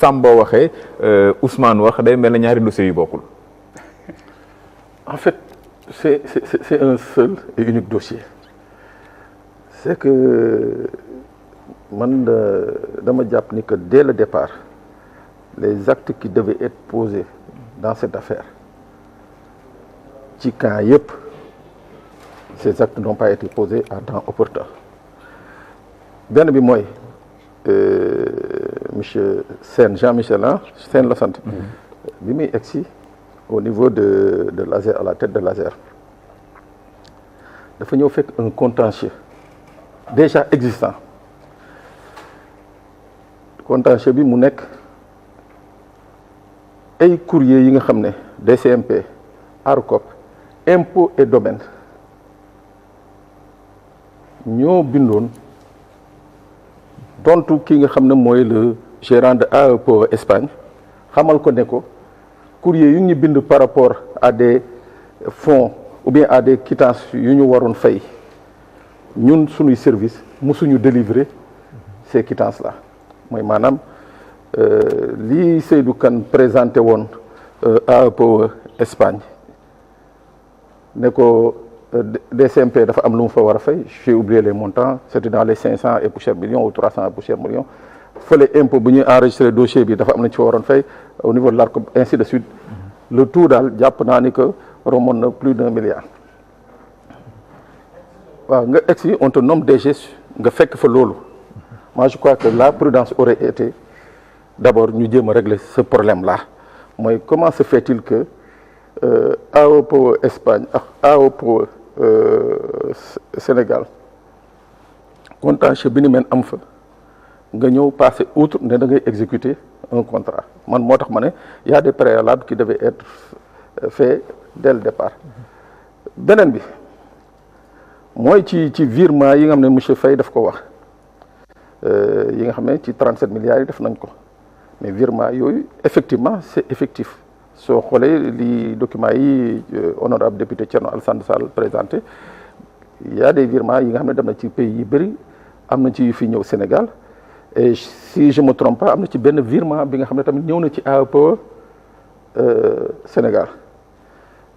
Samba waxee Ousmane wax day mel na ñaari dossiers yu bokkul. En fait c'est un seul et unique dossier c'est que man dama jàpp ni que dès le départ les actes qui devaient être posés dans cette affaire ci camp yëpp ces actes n'ont pas été posés à temps opportun benn bi mooy monsieur Sène Jean-Michel Sène la sant bi muy egsi au niveau de l'ASER à la tête de l'ASER dafa ñëw fekk un contentieux déjà existant contentieux bi mu nekk ay courrier yi nga xam ne DCMP ARCOP impôts et domaines ñoo bindoon tontu ki nga xam ne mooy le gérant de AEPO Espagne xamal ko ne ko courrier yu ñu bind par rapport à des fonds ou bien à des quittances yu ñu waroon fay ñun suñuy service musuñu délivrer ces quittances là mooy maanaam lii Seydou Kane présenté woon AEPO Espagne ne ko DCMP dafa am lu mu fa war a fay j'ai oublié les montants c'était dans les 500 et poussière millions ou 300 et poussière millions fële impôt bu ñuy enregistré dossier bi dafa am nañ ci fa waroon fay au niveau de l'ARCOP ainsi de suite le tout daal jàpp naa ni que remonte na plus d'1 milliard waaw nga egsi on te nomme DG nga fekk fa loolu moi je crois que la prudence aurait été d'abord ñu jéem a régler ce problème là mooy comment se fait-il que AEPO Espagne ak AEPO Sénégal contentieux bi ni mel am fa nga ñëw passer outre ne da ngay exécuter un contrat man moo tax ma ne y a des préalables qui devaient être faits dès le départ beneen bi mooy ci virement yi nga xam ne monsieur Faye daf ko wax yi nga xam ne ci 37 milliards yi def nañ ko mais virement yooyu effectivement c'est effectif soo xoolee li documents yi honorable député Thierno Alassane Sall présenté il y a des virements yi nga xam ne dem na ci pays yi bëri am na ci yu fi ñëw Sénégal et si je me trompe pas am na ci benn virement bi nga xam ne tamit ñëw na ci AEPO Sénégal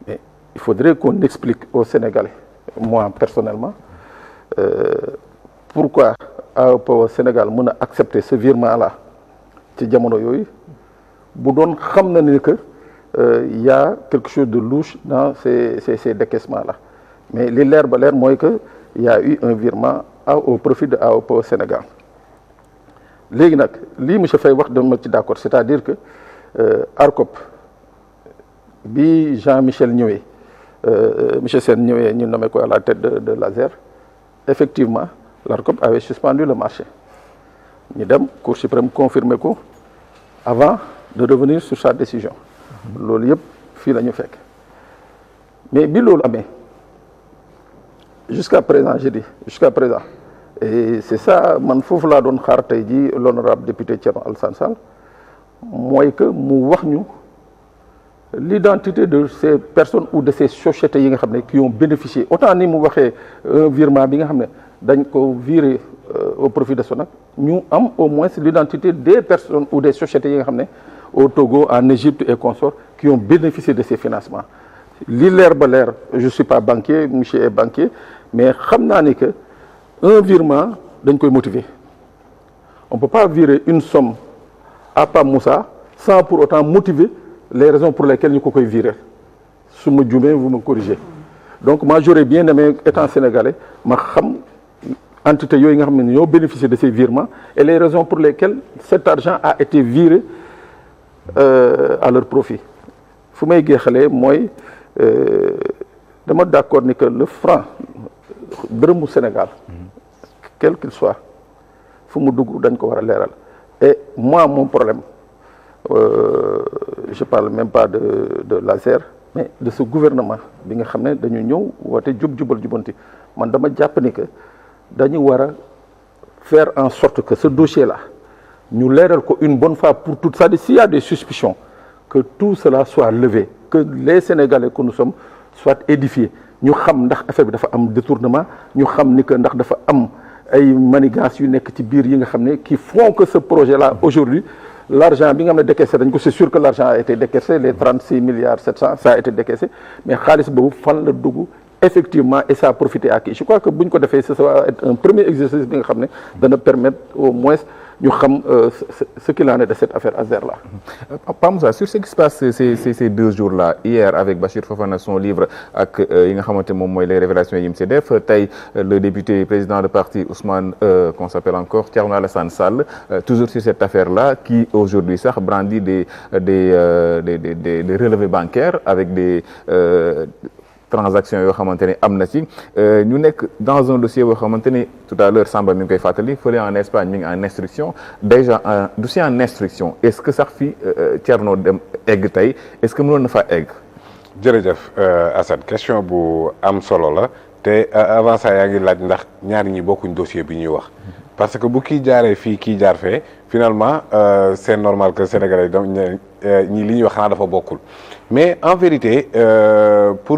mais il faudrait qu'on explique aux Sénégalais moi personnellement pourquoi AEPO Sénégal mën a accepter ce virement là ci jamono yooyu bu doon xam na ni que y a quelque chose de louche dans ces décaissements là mais li leer ba leer mooy que y a eu un virement au profit de AEPO Sénégal léegi nag lii monsieur Faye wax dama ci d'accord c'est-à-dire que ARCOP bi Jean-Michel ñëwee monsieur Sène ñëwee ñu nommé ko à la tête de l'ASER effectivement l'ARCOP avait suspendu le marché ñu dem Cour suprême confirmer ko avant de revenir sur sa décision loolu yëpp fii la ñu fekk mais bi loolu amee jusqu'à présent je dis jusqu'à présent et c'est ça man foofu laa doon xaar tey ji l'honorable député Thierno Alassane Sall mooy que mu wax ñu l'identité de ces personnes ou de ces sociétés yi nga xam ne qui ont bénéficié autant ni mu waxee un virement bi nga xam ne dañ ko virer au profit de Sonac ñu am au moins l'identité des personnes ou des sociétés yi nga xam ne au Togo en Égypte et consorts qui ont bénéficié de ces financements li leer ba leer je suis pas banquier monsieur est banquier mais xam naa ni que un virement dañ koy motiver on peut pas virer une somme à Pape Moussa sans pour autant motiver les raisons pour lesquelles ñu ko koy virer su ma juumee vous me corrigez donc moi j'aurais bien aimé étant sénégalais ma xam entité yooyu nga xam ne ñoo bénéficier de ces virements et les raisons pour lesquelles cet argent a été viré à leur profit fu may géexalee mooy dama d'accord ni que le franc dërëmu Sénégal quel qu'il soit fu mu dugg dañ ko war a leeral et moi mon problème je parle même pas de l'ASER mais de ce gouvernement bi nga xam ne dañu ñëw woote jub-jubal jubanti man dama jàpp ni que dañu war a faire en sorte que ce dossier là ñu leeral ko une bonne fois pour toutes c'est-à-dire s'il y a des suspicions que tout cela soit levé que les Sénégalais que nous sommes soient édifiés ñu xam ndax affaire bi dafa am détournement ñu xam ni que ndax dafa am ay manigances yu nekk ci biir yi nga xam ne qui font que ce projet là aujourd'hui l'argent bi nga xam ne décaissé dañ ko c'est sûr que l'argent a été décaissé les 36 milliards 700 ça a été décaissé mais xaalis boobu fan la dugg effectivement et ça a profité à qui je crois que bu ñu ko defee ça va être un premier exercice bi nga xam ne dana permettre au moins ñu xam ce qu'il en est de cette affaire Azer là. Pa Moussa, sur ce qui se passe ces 2 jours-là, hier avec Bachir Fofana son livre ak yi nga xamante moom mooy les révélations yi mu si def tey le député président de parti Ousmane qu'on s'appelle encore Thierno Alassane Sall toujours sur cette affaire-là qui aujourd'hui sax brandit des relevés bancaires avec des transactions yoo xamante ne am na ci ñu nekk dans un dossier boo xamante ni tout à l'heure Samba mi ngi koy fàttali fële en Espagne mi ngi en instruction déjà un dossier en instruction est-ce que sax fi Thierno dem egg tey est-ce que mënoon na fa egg. jërëjëf Assane question bu am solo la te avant ça yaa ngi laaj ndax ñaari ñi bokkuñ dossier bi ñuy wax parce que bu kii jaaree fii kii jaar fee finalement c'est normal que Sénégalais donc ñi li ñuy wax xanaa dafa bokkul mais en vérité pour